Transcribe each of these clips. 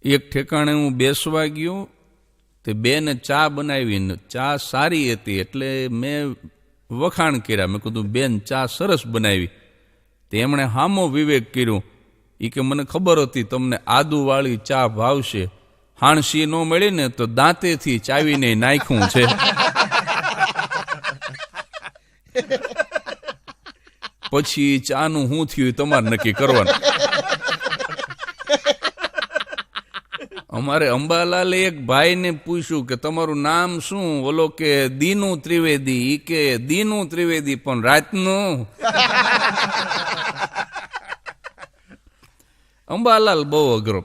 એક ઠેકાણે હું બેસવા ગયો, તે બેને ચા બનાવીને ચા સારી હતી એટલે મેં વખાણ કર્યા. મેં કીધું બેન ચા સરસ બનાવી. તે એમણે હામો વિવેક કર્યો. એ કે મને ખબર હતી તમને આદુવાળી ચા ભાવશે, હાણસી ન મળી ને તો દાંતેથી ચાવીને નાખ્યું છે. પછી ચાનું શું થયું તમારે નક્કી કરવાનું. અમારે અંબાલાલે એક ભાઈને પૂછ્યું કે તમારું નામ શું? ઓલો કે દીનુ ત્રિવેદી. ઈ કે દીનુ ત્રિવેદી પણ રાતનું. અંબાલાલ બહુ અઘરો.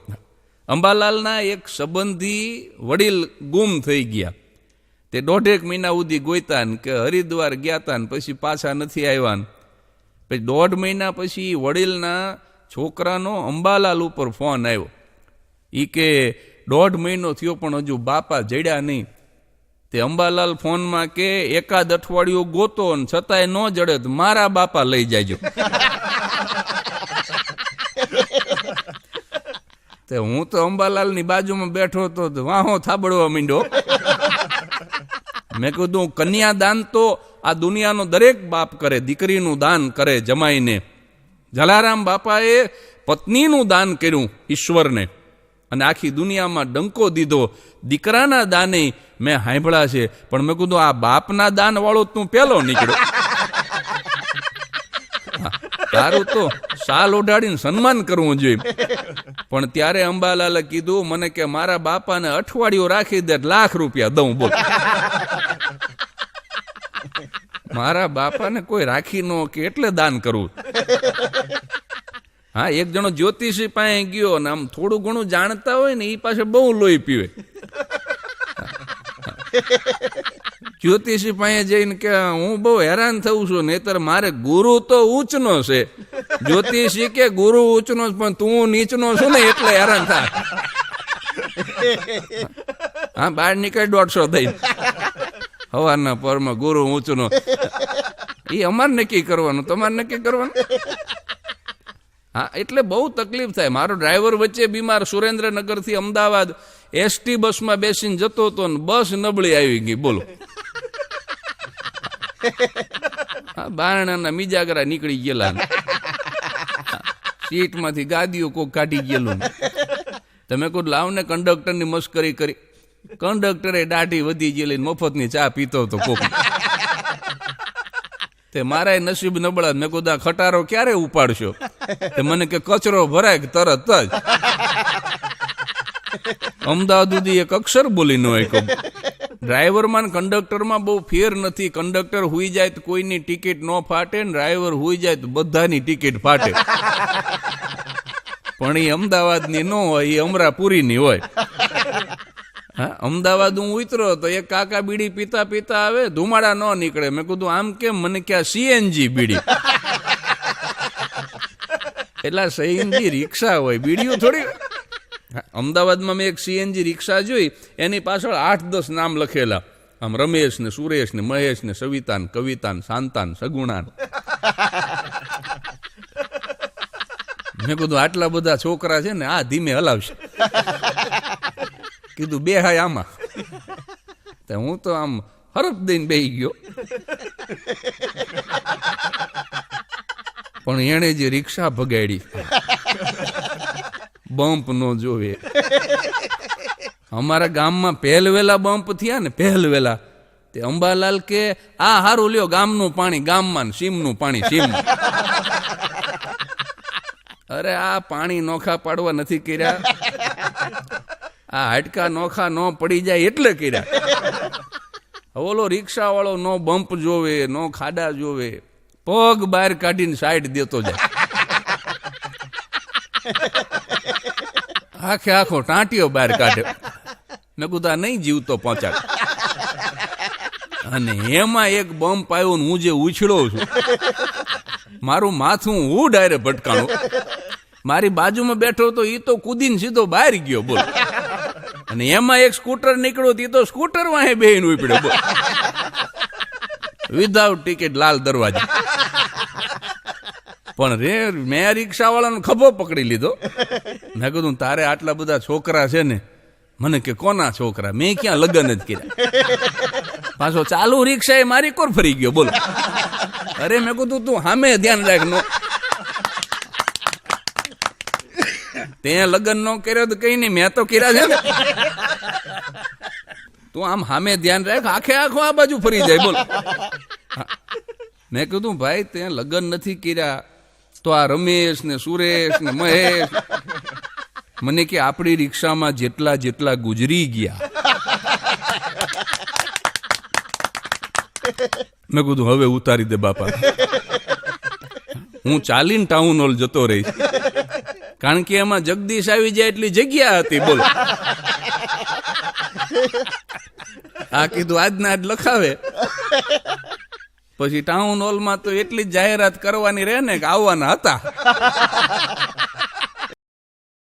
અંબાલાલના એક સંબંધી વડીલ ગુમ થઈ ગયા. તે 1.5 મહિના સુધી ગોઈતા ને કે હરિદ્વાર ગયા તા ને પછી પાછા નથી આવ્યા. પછી 1.5 મહિના પછી વડીલના છોકરાનો અંબાલાલ ઉપર ફોન આવ્યો. ઈ કે 1.5 મહિનો થયો પણ હજુ બાપા જડ્યા નહીં. તે અંબાલાલ ફોનમાં કે એકાદ અઠવાડિયું ગોતો ને છતાંય ન જડે તો મારા બાપા લઈ જાયજો. તે હું તો અંબાલાલની બાજુમાં બેઠો હતો, વાહો થાબડવા માંડ્યો. મેં કીધું કન્યાદાન તો આ દુનિયાનો દરેક બાપ કરે, દીકરીનું દાન કરે જમાઈને. જલારામ બાપાએ પત્નીનું દાન કર્યું ઈશ્વરને અને આખી દુનિયામાં ડંકો દીધો. દીકરાના દાને મેં સાંભળ્યા છે, પણ મેં કીધું આ બાપના દાન વાળો તું પેલો નીકળ્યો. તારું તો સાલ ઓઢાડીને સન્માન કરવું જોઈએ. પણ ત્યારે અંબાલાલે કીધું મને કે મારા બાપાને અઠવાડિયું રાખી દે, ₹1,00,000 દઉં. બોલ, મારા બાપાને કોઈ રાખી ન કે એટલે દાન કરવું. હા, એક જણો જ્યોતિષી પાસે ગયો ને આમ થોડું ઘણું જાણતા હોય ને એ પાસે બહુ લોહી પીવે. જ્યોતિષી પાસે જઈને કે હું બહુ હેરાન થઉં છું, નહીતર મારે ગુરુ તો ઊંચનો છે. જ્યોતિષી કે ગુરુ ઊંચનો પણ તું નીચનો છું ને એટલે હેરાન થાય. હા, બહાર નીકળે 150 દઈને હવારના પરમાં ગુરુ ઊંચનો. એ અમારે નક્કી કરવાનું, તમારે નક્કી કરવાનું. હા, એટલે બહુ તકલીફ થાય. મારો ડ્રાઈવર વચ્ચે બીમાર, સુરેન્દ્રનગરથી અમદાવાદ એસટી બસમાં બેસીને જતો હતો ને બસ નબળી આવી ગઈ. બોલો, બારણાના મિજાગરા નીકળી ગયેલા, સીટમાંથી ગાદીઓ કોક કાઢી ગયેલું. તમે કોઈ લાવને કંડક્ટરની મસ્કરી કરી. કંડક્ટરે દાઢી વધી ગયેલી, મફતની ચા પીતો હતો કોક. તે મારા નસીબ નબળા. મેં કીધું ખટારો ક્યારે ઉપાડશો? તે મને કે કચરો ભરાય તરત જ. અમદાવાદ સુધી એક અક્ષર બોલી ન હોય. ડ્રાઈવરમાં કંડક્ટરમાં બહુ ફેર નથી. કંડક્ટર હુઈ જાય તો કોઈની ટિકિટ ન ફાટે ને ડ્રાઈવર હુઈ જાય તો બધાની ટિકિટ ફાટે. પણ એ અમદાવાદની ન હોય, એ અમરાપુરીની હોય. હા, અમદાવાદ હું ઉતરો તો એક કાકા બીડી પીતા પીતા આવે, ધુમાડા ન નીકળે. મેં કીધું આમ કેમ? મને ક્યાં સીએનજી બીડી. એટલે સીએનજી રિક્ષા હોય, બીડીઓ થોડી. અમદાવાદમાં મેં એક સીએનજી રિક્ષા જોઈ, એની પાછળ 8-10 નામ લખેલા. આમ રમેશ ને સુરેશ ને મહેશ ને સવિતા ને કવિતા ને શાંતા ને સગુણા. મેં કીધું આટલા બધા છોકરા છે ને આ ધીમે હલાવશે. કીધું બે હાય આમાં. હું તો આમ હરફ દઈને બેહી ગયો. પણ એણે જે રિક્ષા ભગાડી, બમ્પ નો જોવે. અમારા ગામમાં પહેલવેલા બમ્પ થયા ને, પહેલવેલા. તે અંબાલાલ કે આ હારું લ્યો, ગામનું પાણી ગામમાં, સીમનું પાણી સીમમાં. અરે આ પાણી નોખા પાડવા નથી કર્યા, આ હાડકા નોખા ન પડી જાય એટલે કર્યા. ઓલો રિક્ષા વાળો નો બમ્પ જોવે, નો ખાડા જોવે, પગ બહાર કાઢીને સાઈડ દેતો જાય. આખે આખો ટાંટીઓ બહાર કાઢે. મેં કીધું નહીં જીવતો પહોંચાડ. અને એમાં એક બમ્પ આવ્યો ને હું જે ઉછળો છું, મારું માથું હું ડાયરેક્ટ ભટકાણું. મારી બાજુમાં બેઠો તો એ તો કૂદીને સીધો બહાર ગયો. બોલ. અને એમાં એક સ્કૂટર નીકળ્યો, તે તો સ્કૂટર વાહે બેહીને ઉપડ્યો. બોલ. Without ticket, Lal Darwaja. પણ મેં રિક્ષાવાળાનો ખભો પકડી લીધો. મેં કીધું તારે આટલા બધા છોકરા છે ને? મને કે કોના છોકરા? મેં ક્યાં લગ્ન જ કર્યા. પાછો ચાલુ રિક્ષા એ મારી કોર ફરી ગયો. બોલો. અરે મેં કીધું તું સામે ધ્યાન રાખ. તે લગ્ન નો કર્યો તો કઈ નહીં, મેં તો કર્યા છે ને. તું આમ સામે ધ્યાન રાખ, આખે આખો આ બાજુ ફરી જાય. બોલ. મેં કીધું ભાઈ તે લગ્ન નથી કર્યા તો આ રમેશ ને સુરેશ ને મહેશ મને કે આપણી રિક્ષામાં જેટલા જેટલા ગુજરી ગયા. મેં કીધું હવે ઉતારી દે બાપા, હું ચાલીને ટાઉન હોલ જતો રહીશ, કારણ કે એમાં જગદીશ આવી જાય એટલી જગ્યા હતી. બોલ. આ કીધું આજના આજ લખાવે, પછી ટાઉન હોલમાં તો એટલી જ જાહેરાત કરવાની રહે ને કે આવવાના હતા.